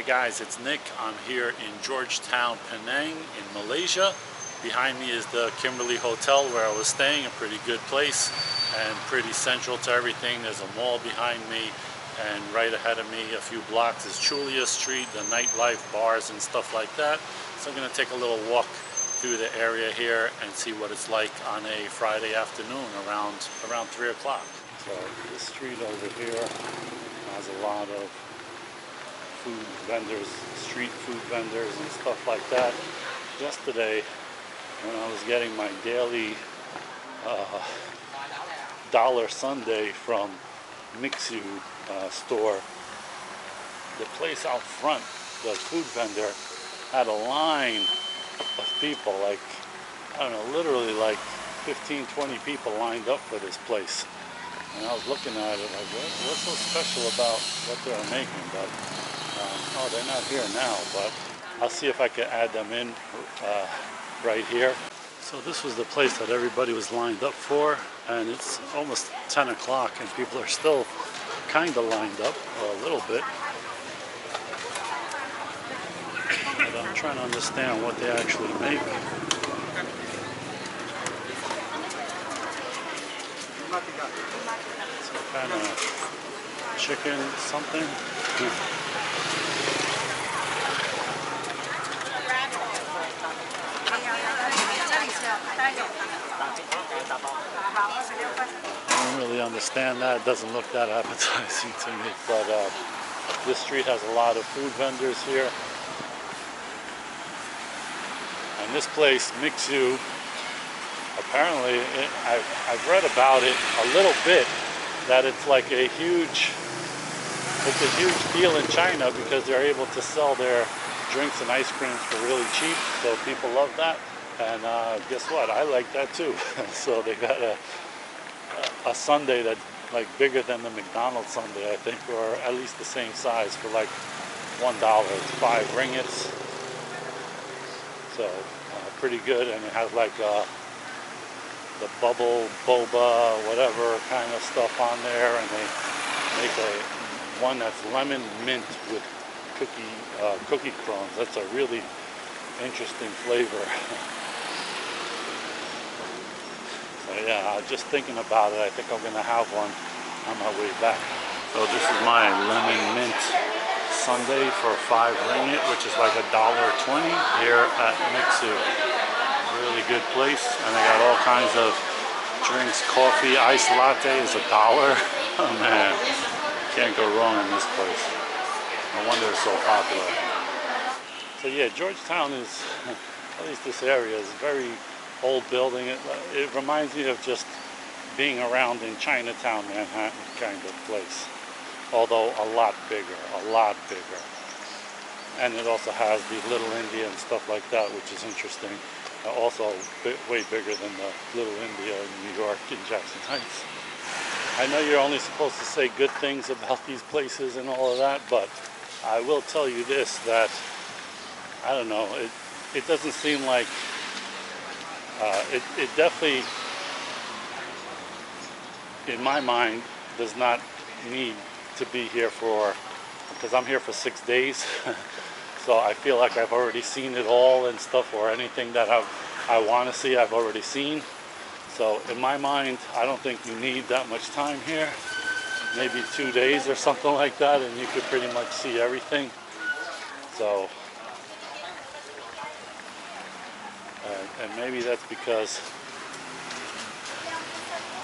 Hey guys, it's Nick. I'm here in Georgetown, Penang in Malaysia. Behind me is the Kimberly Hotel where I was staying, a pretty good place and pretty central to everything. There's a mall behind me, and right ahead of me a few blocks is Chulia Street, the nightlife, bars and stuff like that. So I'm going to take a little walk through the area here and see what it's like on a Friday afternoon around 3 o'clock. So this street over here has a lot of food vendors, street food vendors and stuff like that. Yesterday, when I was getting my daily dollar sundae from Mixu store, the place out front, the food vendor, had a line of people, like, I don't know, literally like 15, 20 people lined up for this place. And I was looking at it like, what's so special about what they're making? But oh, they're not here now, but I'll see if I can add them in right here. So this was the place that everybody was lined up for, and it's almost 10 o'clock and people are still kind of lined up a little bit. But I'm trying to understand what they actually make. Some kind of chicken something. I don't really understand that. It doesn't look that appetizing to me. But this street has a lot of food vendors here. And this place, Mixu, apparently, I've read about it a little bit, that it's like a huge deal in China because they're able to sell their drinks and ice creams for really cheap. So people love that. And guess what? I like that too. So they got a sundae that's like bigger than the McDonald's sundae, I think, or at least the same size for like $1. It's 5 ringgits. So pretty good, and it has like the bubble, boba, whatever kind of stuff on there, and they make one that's lemon mint with cookie crumbs. That's a really interesting flavor. So yeah, just thinking about it, I think I'm gonna have one on my way back. So this is my lemon mint sundae for 5 ringgit, which is like $1.20 here at Mixu. Really good place, and they got all kinds of drinks. Coffee, iced latte is $1. Oh man, can't go wrong in this place. No wonder it's so popular. So yeah, Georgetown is, at least this area, is a very old building. It reminds me of just being around in Chinatown, Manhattan kind of place. Although a lot bigger. And it also has the Little India and stuff like that, which is interesting. Also way bigger than the Little India in New York in Jackson Heights. I know you're only supposed to say good things about these places and all of that, but I will tell you this, that, I don't know, it doesn't seem like, it definitely, in my mind, does not need to be here for, because I'm here for 6 days. So I feel like I've already seen it all and stuff, or anything that I want to see, I've already seen. So in my mind, I don't think you need that much time here. Maybe 2 days or something like that, and you could pretty much see everything. So, and maybe that's because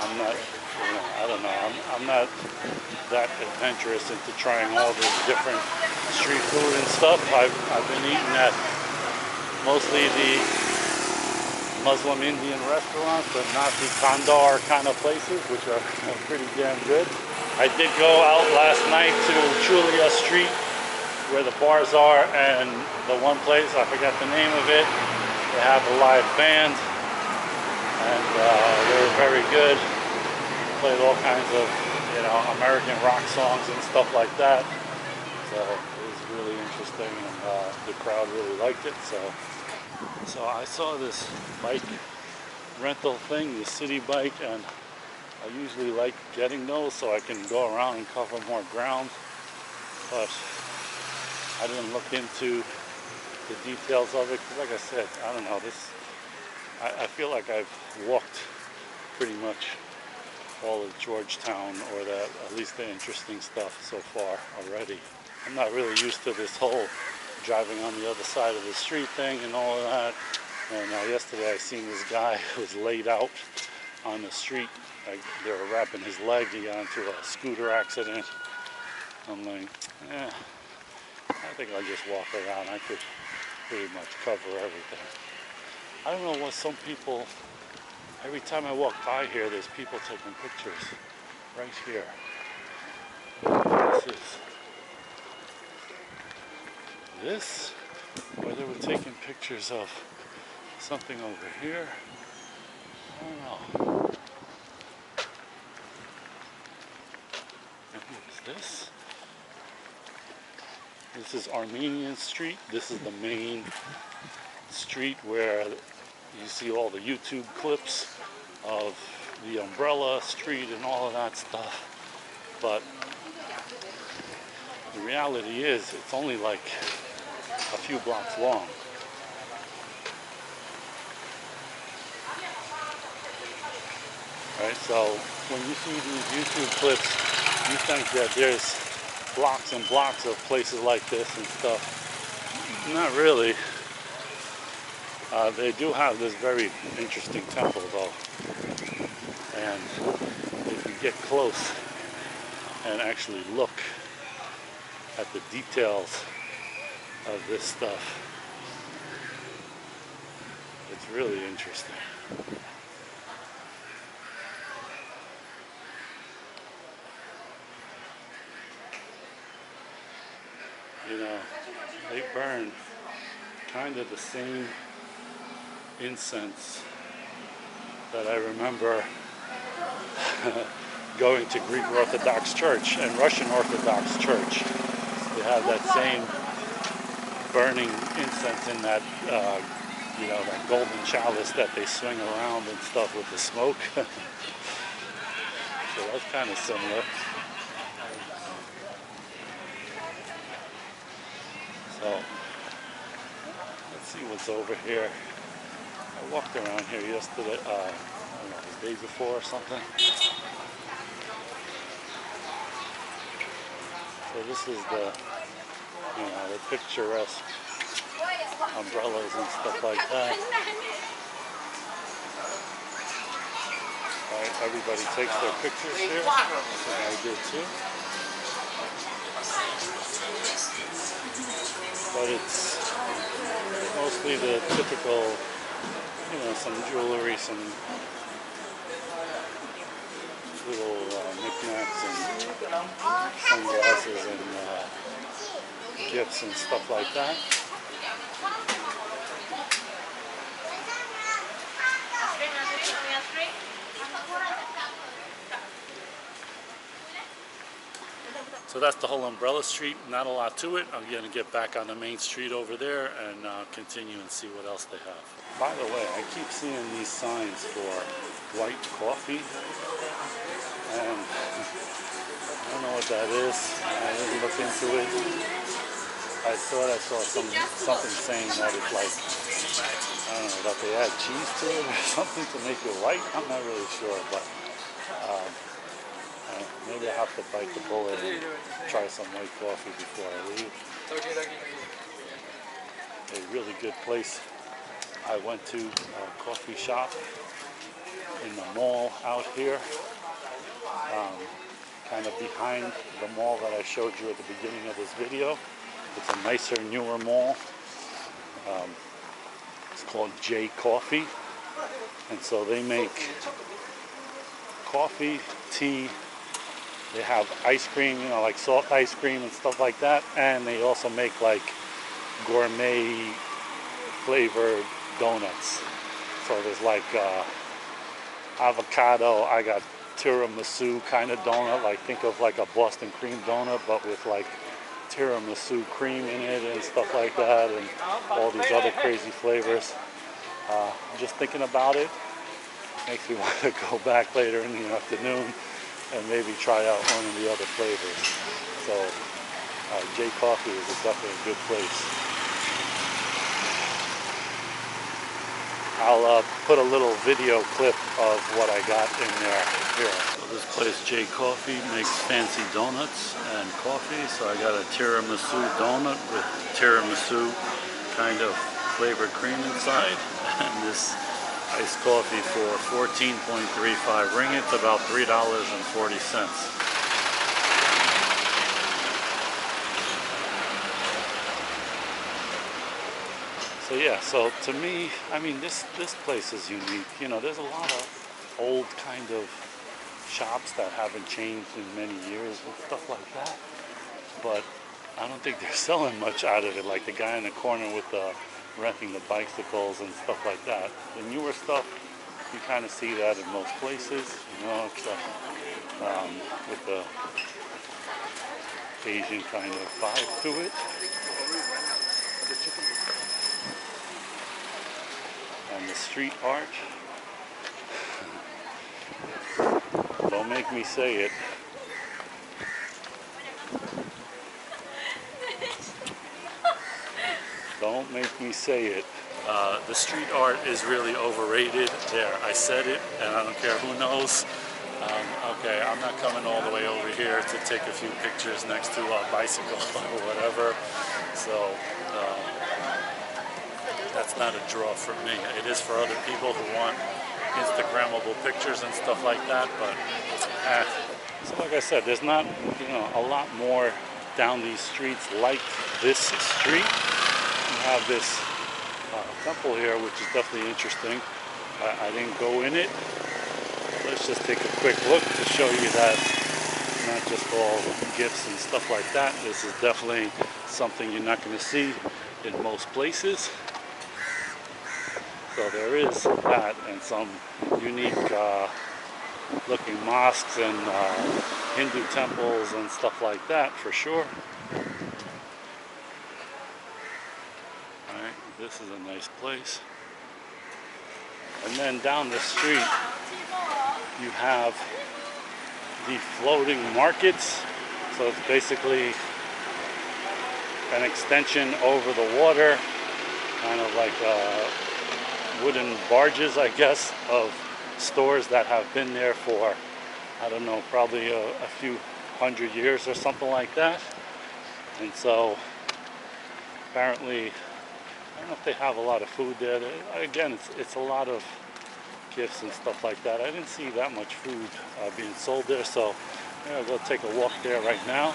I'm not, I don't know, I'm not that adventurous into trying all this different street food and stuff. I've been eating at mostly the Muslim Indian restaurants, but not the Kandar kind of places, which are pretty damn good. I did go out last night to Chulia Street, where the bars are, and the one place, I forgot the name of it, they have a live band, and they were very good. Played all kinds of, American rock songs and stuff like that. So it was really interesting, and the crowd really liked it. So I saw this bike rental thing, the city bike, and I usually like getting those so I can go around and cover more ground. But I didn't look into the details of it, because like I said, I don't know, I feel like I've walked pretty much all of Georgetown, or at least the interesting stuff so far already. I'm not really used to this whole driving on the other side of the street thing and all of that. And yesterday I seen this guy who was laid out on the street. Like they were wrapping his leg. He got into a scooter accident. I'm like, I think I'll just walk around. I could pretty much cover everything. I don't know what some people, every time I walk by here, there's people taking pictures right here. This, or they were taking pictures of something over here. I don't know. And who is this? This is Armenian Street. This is the main street where you see all the YouTube clips of the Umbrella Street and all of that stuff. But the reality is, it's only like a few blocks long. Right, so when you see these YouTube clips, you think that there's blocks and blocks of places like this and stuff. Not really. They do have this very interesting temple though. And if you get close and actually look at the details of this stuff, it's really interesting. You know, they burn kind of the same incense that I remember going to Greek Orthodox Church and Russian Orthodox Church. They have that same burning incense in that, you know, that golden chalice that they swing around and stuff with the smoke. So that's kind of similar. So let's see what's over here. I walked around here yesterday, I don't know, the day before or something. So this is the, you know, the picturesque umbrellas and stuff like that. Right, everybody takes their pictures here. I did too. But it's mostly the typical, you know, some jewelry, some little knickknacks and sunglasses and gifts and stuff like that. So that's the whole Umbrella Street. Not a lot to it. I'm going to get back on the main street over there and continue and see what else they have. By the way, I keep seeing these signs for white coffee, and I don't know what that is. I didn't look into it. I thought I saw something saying that it's like, I don't know, that they add cheese to it or something to make it white. I'm not really sure, but maybe I have to bite the bullet and try some white coffee before I leave. A really good place. I went to a coffee shop in the mall out here, kind of behind the mall that I showed you at the beginning of this video. It's a nicer, newer mall. It's called J Coffee, and so they make coffee, tea. They have ice cream, you know, like salt ice cream and stuff like that, and they also make like gourmet flavored donuts. So there's like avocado. I got tiramisu kind of donut, like think of like a Boston cream donut, but with like tiramisu cream in it and stuff like that, and all these other crazy flavors. Just thinking about it makes me want to go back later in the afternoon and maybe try out one of the other flavors. So J Coffee is definitely a good place. I'll put a little video clip of what I got in there here. So this place, J Coffee, makes fancy donuts and coffee. So I got a tiramisu donut with tiramisu kind of flavored cream inside, and this iced coffee for 14.35 ringgit, about $3.40. So yeah, so to me, I mean, this place is unique. You know, there's a lot of old kind of shops that haven't changed in many years and stuff like that. But I don't think they're selling much out of it. Like the guy in the corner with the renting the bicycles and stuff like that. The newer stuff, you kind of see that in most places. You know, except with the Asian kind of vibe to it. And the street art, don't make me say it. Don't make me say it. The street art is really overrated. There, I said it, and I don't care who knows. Okay, I'm not coming all the way over here to take a few pictures next to a bicycle or whatever. So, that's not a draw for me. It is for other people who want Instagrammable pictures and stuff like that, but so like I said, there's not, you know, a lot more down these streets like this street. You have this temple here, which is definitely interesting. I didn't go in it. Let's just take a quick look to show you that it's not just all gifts and stuff like that. This is definitely something you're not going to see in most places. So there is that, and some unique looking mosques and Hindu temples and stuff like that for sure. Alright, this is a nice place. And then down the street you have the floating markets. So it's basically an extension over the water, kind of like wooden barges, I guess, of stores that have been there for, I don't know, probably a few hundred years or something like that. And so apparently, I don't know if they have a lot of food there. Again, it's a lot of gifts and stuff like that. I didn't see that much food being sold there, so I'll go take a walk there right now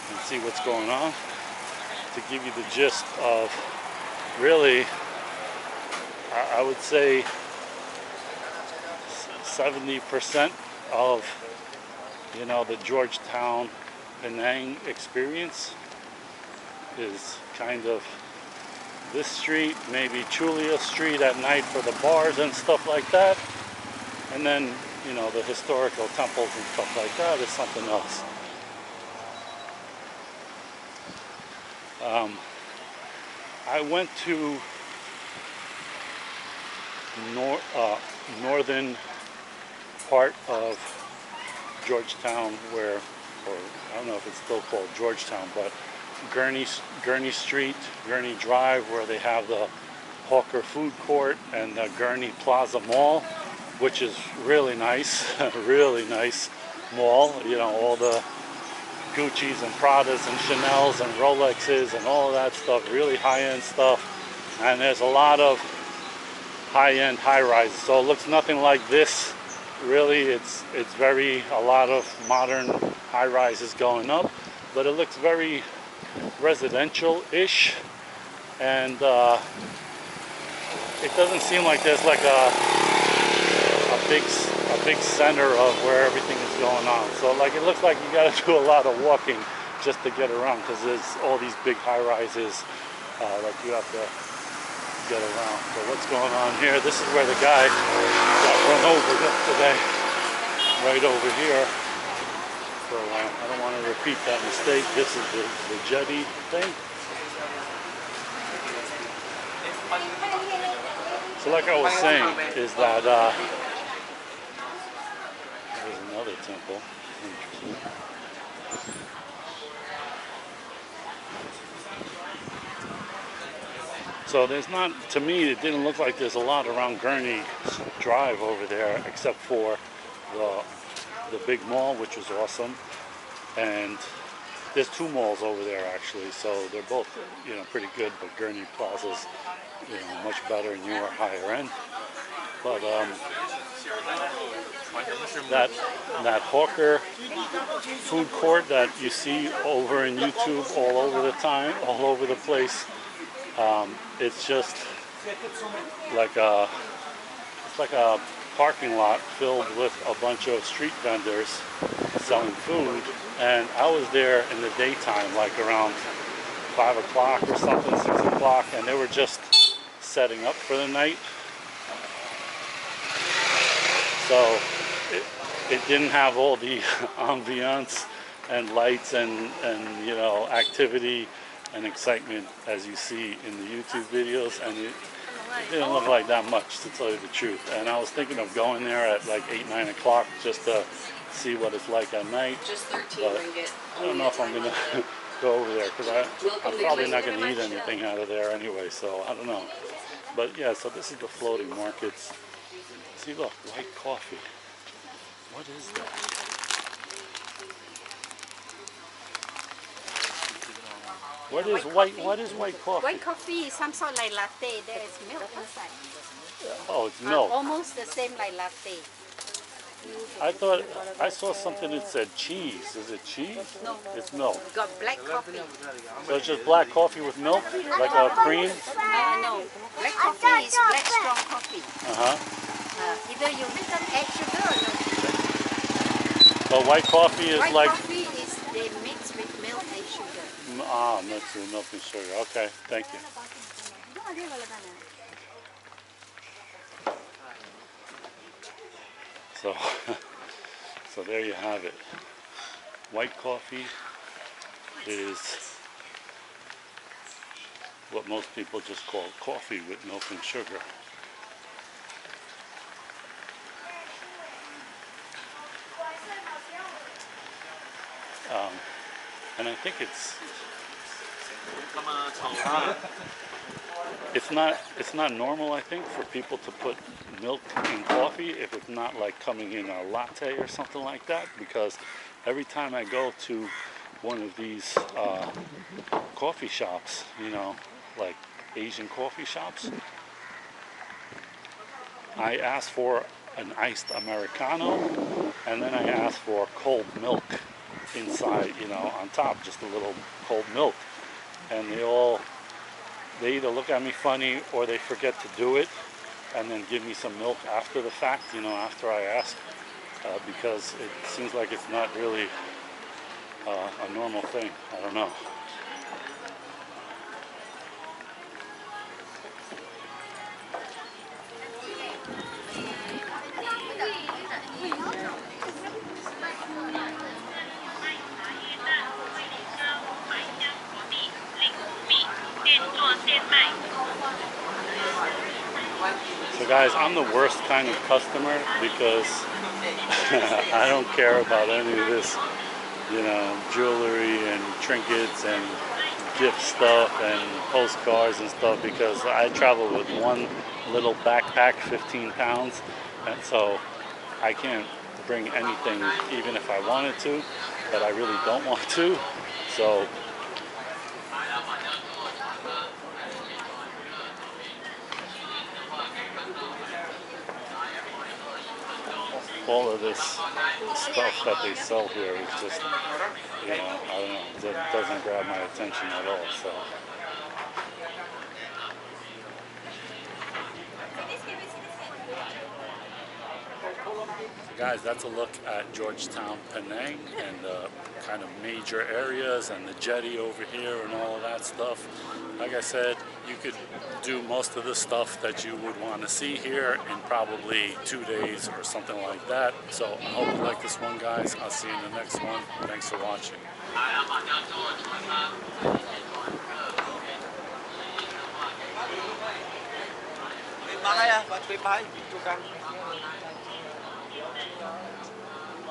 and see what's going on to give you the gist of really, I would say 70% of, you know, the Georgetown Penang experience is kind of this street, maybe Chulia Street at night for the bars and stuff like that. And then, you know, the historical temples and stuff like that is something else. I went to northern part of Georgetown where, or I don't know if it's still called Georgetown, but Gurney Street, Gurney Drive, where they have the Hawker Food Court and the Gurney Plaza Mall, which is really nice, really nice mall. You know, all the Gucci's and Pradas and Chanel's and Rolexes and all of that stuff, really high-end stuff. And there's a lot of high-end high-rises, so it looks nothing like this. Really, it's very, a lot of modern high-rises going up, but it looks very residential-ish, and it doesn't seem like there's like a big center of where everything is going on. So like it looks like you got to do a lot of walking just to get around, because there's all these big high-rises that you have to get around. So what's going on here? This is where the guy got run over yesterday, right over here. So I don't want to repeat that mistake. This is the Jetty thing. So like I was saying, is that there's another temple. Interesting. So there's not, to me, it didn't look like there's a lot around Gurney Drive over there, except for the big mall, which was awesome. And there's two malls over there actually, so they're both, you know, pretty good. But Gurney Plaza's, you know, much better, newer, higher end. But that hawker food court that you see over in YouTube all over the time, all over the place, it's just like a parking lot filled with a bunch of street vendors selling food. And I was there in the daytime, like around 5 o'clock or something, 6 o'clock, and they were just setting up for the night. So it didn't have all the ambiance and lights and you know, activity and excitement as you see in the YouTube videos, and it didn't look like that much, to tell you the truth. And I was thinking of going there at like 8, 9 o'clock just to see what it's like at night. Just 13 but ringgit. I don't know if I'm gonna go over there because I'm probably not gonna eat anything out of there anyway, so I don't know. But yeah, so this is the floating markets. See, look, white coffee. What is that? What is white coffee? White coffee is some sort like latte. There is milk inside. Oh, it's milk. Almost the same like latte. I thought I saw something that said cheese. Is it cheese? No. It's milk. We got black coffee. So it's just black coffee with milk? Like a cream? No. Black coffee is black strong coffee. Either you add sugar or no sugar. So white coffee is White like... coffee is they mix with milk and sugar. Mixed with milk and sugar. Okay, thank you. So, so there you have it. White coffee is what most people just call coffee with milk and sugar. And I think it's not normal, I think, for people to put milk in coffee if it's not like coming in a latte or something like that, because every time I go to one of these coffee shops, you know, like Asian coffee shops, I ask for an iced Americano, and then I ask for cold milk inside, you know, on top, just a little cold milk. And they either look at me funny or they forget to do it and then give me some milk after the fact, you know, after I ask, because it seems like it's not really a normal thing. I don't know. So guys, I'm the worst kind of customer because I don't care about any of this, you know, jewelry and trinkets and gift stuff and postcards and stuff, because I travel with one little backpack, 15 pounds, and so I can't bring anything even if I wanted to, but I really don't want to. So all of this stuff that they sell here is just, you know, I don't know, it doesn't grab my attention at all. So guys, that's a look at Georgetown, Penang, and the kind of major areas and the jetty over here and all of that stuff. Like I said, you could do most of the stuff that you would want to see here in probably 2 days or something like that. So I hope you like this one, guys. I'll see you in the next one. Thanks for watching. Bye,